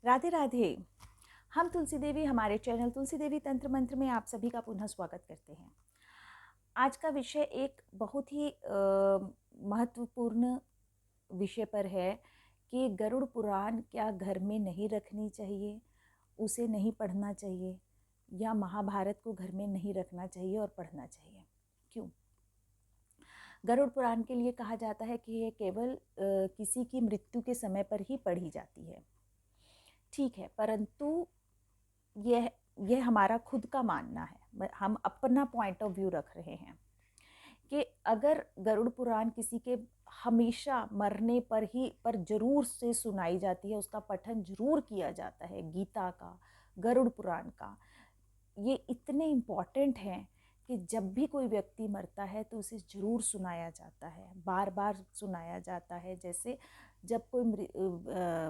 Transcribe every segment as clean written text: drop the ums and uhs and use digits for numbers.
राधे राधे। हम तुलसी देवी हमारे चैनल तुलसी देवी तंत्र मंत्र में आप सभी का पुनः स्वागत करते हैं। आज का विषय एक बहुत ही महत्वपूर्ण विषय पर है कि गरुड़ पुराण क्या घर में नहीं रखनी चाहिए, उसे नहीं पढ़ना चाहिए, या महाभारत को घर में नहीं रखना चाहिए और पढ़ना चाहिए। क्यों? गरुड़ पुराण के लिए कहा जाता है कि ये केवल किसी की मृत्यु के समय पर ही पढ़ी जाती है। ठीक है, परंतु यह हमारा खुद का मानना है, हम अपना पॉइंट ऑफ व्यू रख रहे हैं कि अगर गरुड़ पुराण किसी के हमेशा मरने पर जरूर से सुनाई जाती है, उसका पठन जरूर किया जाता है, गीता का, गरुड़ पुराण का, ये इतने इम्पॉर्टेंट हैं कि जब भी कोई व्यक्ति मरता है तो उसे ज़रूर सुनाया जाता है, बार बार सुनाया जाता है। जैसे जब कोई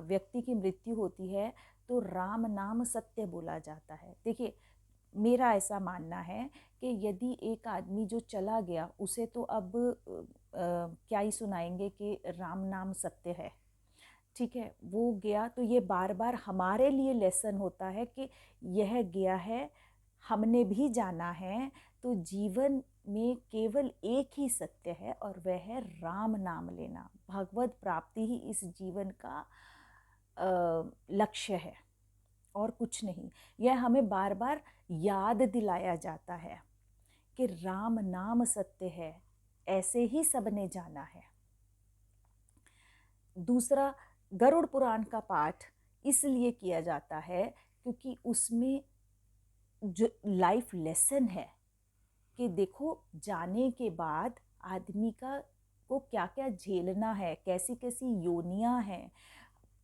व्यक्ति की मृत्यु होती है तो राम नाम सत्य बोला जाता है। देखिए, मेरा ऐसा मानना है कि यदि एक आदमी जो चला गया उसे तो अब क्या ही सुनाएंगे कि राम नाम सत्य है। ठीक है, वो गया तो ये बार बार हमारे लिए लेसन होता है कि यह गया है, हमने भी जाना है। तो जीवन में केवल एक ही सत्य है और वह है राम नाम लेना। भगवत प्राप्ति ही इस जीवन का लक्ष्य है और कुछ नहीं। यह हमें बार बार याद दिलाया जाता है कि राम नाम सत्य है, ऐसे ही सबने जाना है। दूसरा, गरुड़ पुराण का पाठ इसलिए किया जाता है क्योंकि उसमें जो लाइफ लेसन है कि देखो, जाने के बाद आदमी को क्या क्या झेलना है, कैसी कैसी योनियां हैं,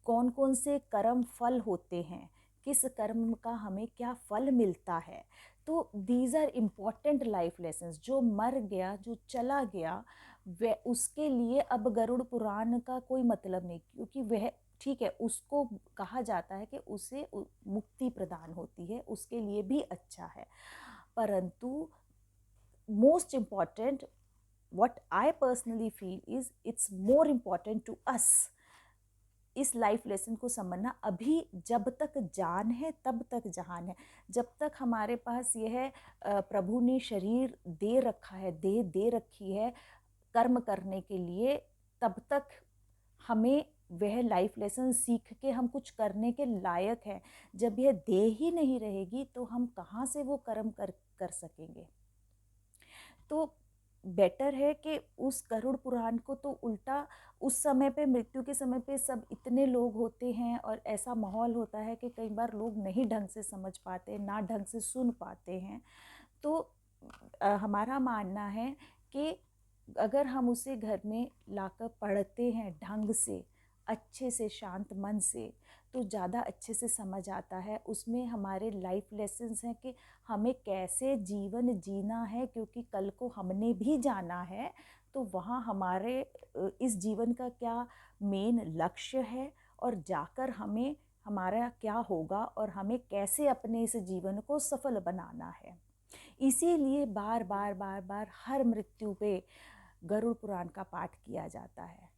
कौन कौन से कर्म फल होते हैं, किस कर्म का हमें क्या फल मिलता है। तो these are important life lessons. जो मर गया, जो चला गया, वह उसके लिए अब गरुड़ पुराण का कोई मतलब नहीं, क्योंकि वह ठीक है, उसको कहा जाता है कि उसे मुक्ति प्रदान होती है, उसके लिए भी अच्छा है। परंतु most important, what I personally feel is it's more important to us इस लाइफ लेसन को समझना। अभी जब तक जान है तब तक जहान है। जब तक हमारे पास यह प्रभु ने शरीर दे रखा है, देह दे रखी है कर्म करने के लिए, तब तक हमें वह लाइफ लेसन सीख के हम कुछ करने के लायक हैं। जब यह देह ही नहीं रहेगी तो हम कहाँ से वो कर्म कर सकेंगे। तो बेटर है कि उस गरुड़ पुराण को तो उल्टा उस समय पे, मृत्यु के समय पे सब इतने लोग होते हैं और ऐसा माहौल होता है कि कई बार लोग नहीं ढंग से समझ पाते, ना ढंग से सुन पाते हैं। तो हमारा मानना है कि अगर हम उसे घर में लाकर पढ़ते हैं ढंग से, अच्छे से, शांत मन से, तो ज़्यादा अच्छे से समझ आता है। उसमें हमारे लाइफ लेसन्स हैं कि हमें कैसे जीवन जीना है, क्योंकि कल को हमने भी जाना है। तो वहाँ हमारे इस जीवन का क्या मेन लक्ष्य है और जाकर हमें हमारा क्या होगा और हमें कैसे अपने इस जीवन को सफल बनाना है। इसीलिए बार बार बार बार हर मृत्यु पे गरुड़ पुराण का पाठ किया जाता है।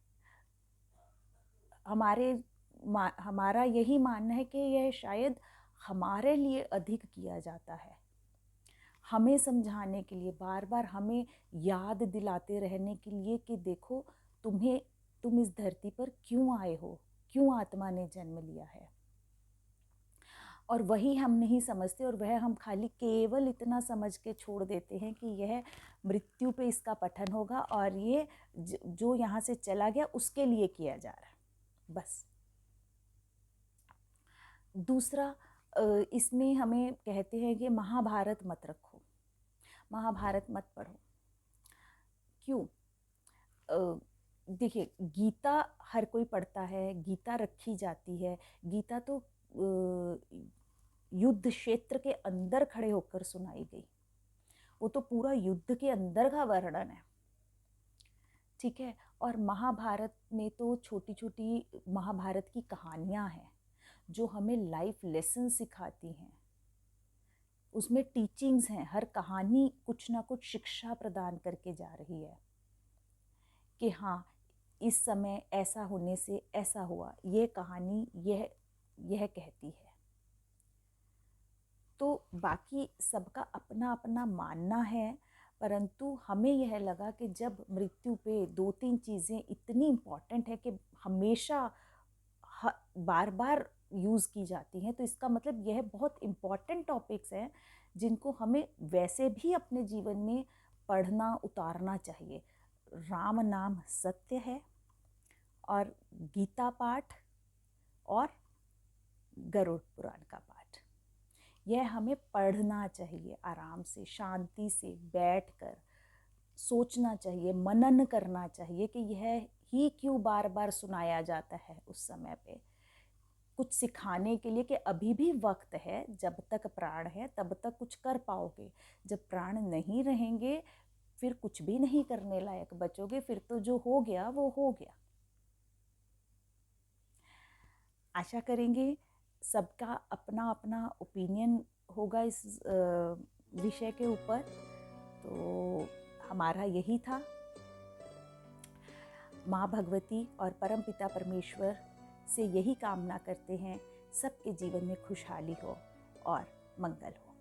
हमारा यही मानना है कि यह शायद हमारे लिए अधिक किया जाता है, हमें समझाने के लिए, बार बार हमें याद दिलाते रहने के लिए कि देखो, तुम इस धरती पर क्यों आए हो, क्यों आत्मा ने जन्म लिया है। और वही हम नहीं समझते और वह हम खाली केवल इतना समझ के छोड़ देते हैं कि यह मृत्यु पे इसका पठन होगा और ये जो यहाँ से चला गया उसके लिए किया जा रहा है, बस। दूसरा, इसमें हमें कहते हैं कि महाभारत मत रखो, महाभारत मत पढ़ो। क्यों? देखिए, गीता हर कोई पढ़ता है, गीता रखी जाती है। गीता तो युद्ध क्षेत्र के अंदर खड़े होकर सुनाई गई, वो तो पूरा युद्ध के अंदर का वर्णन है। ठीक है, और महाभारत में तो छोटी छोटी महाभारत की कहानियां हैं जो हमें लाइफ लेसन सिखाती हैं। उसमें टीचिंग्स हैं, हर कहानी कुछ ना कुछ शिक्षा प्रदान करके जा रही है कि हाँ, इस समय ऐसा होने से ऐसा हुआ। ये कहानी, यह यह कहती है। तो बाकी सबका अपना अपना मानना है, परंतु हमें यह लगा कि जब मृत्यु पे 2-3 चीज़ें इतनी इम्पॉर्टेंट है कि हमेशा बार बार यूज़ की जाती हैं, तो इसका मतलब यह बहुत इम्पॉर्टेंट टॉपिक्स हैं जिनको हमें वैसे भी अपने जीवन में पढ़ना उतारना चाहिए। राम नाम सत्य है, और गीता पाठ और गरुड़ पुराण का पाठ, यह हमें पढ़ना चाहिए। आराम से शांति से बैठकर सोचना चाहिए, मनन करना चाहिए कि यह ही क्यों बार बार सुनाया जाता है उस समय पे, कुछ सिखाने के लिए कि अभी भी वक्त है, जब तक प्राण है तब तक कुछ कर पाओगे, जब प्राण नहीं रहेंगे फिर कुछ भी नहीं करने लायक बचोगे, फिर तो जो हो गया वो हो गया। आशा करेंगे सबका अपना अपना ओपिनियन होगा इस विषय के ऊपर। तो हमारा यही था। माँ भगवती और परमपिता परमेश्वर से यही कामना करते हैं सबके जीवन में खुशहाली हो और मंगल हो।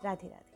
राधे राधे।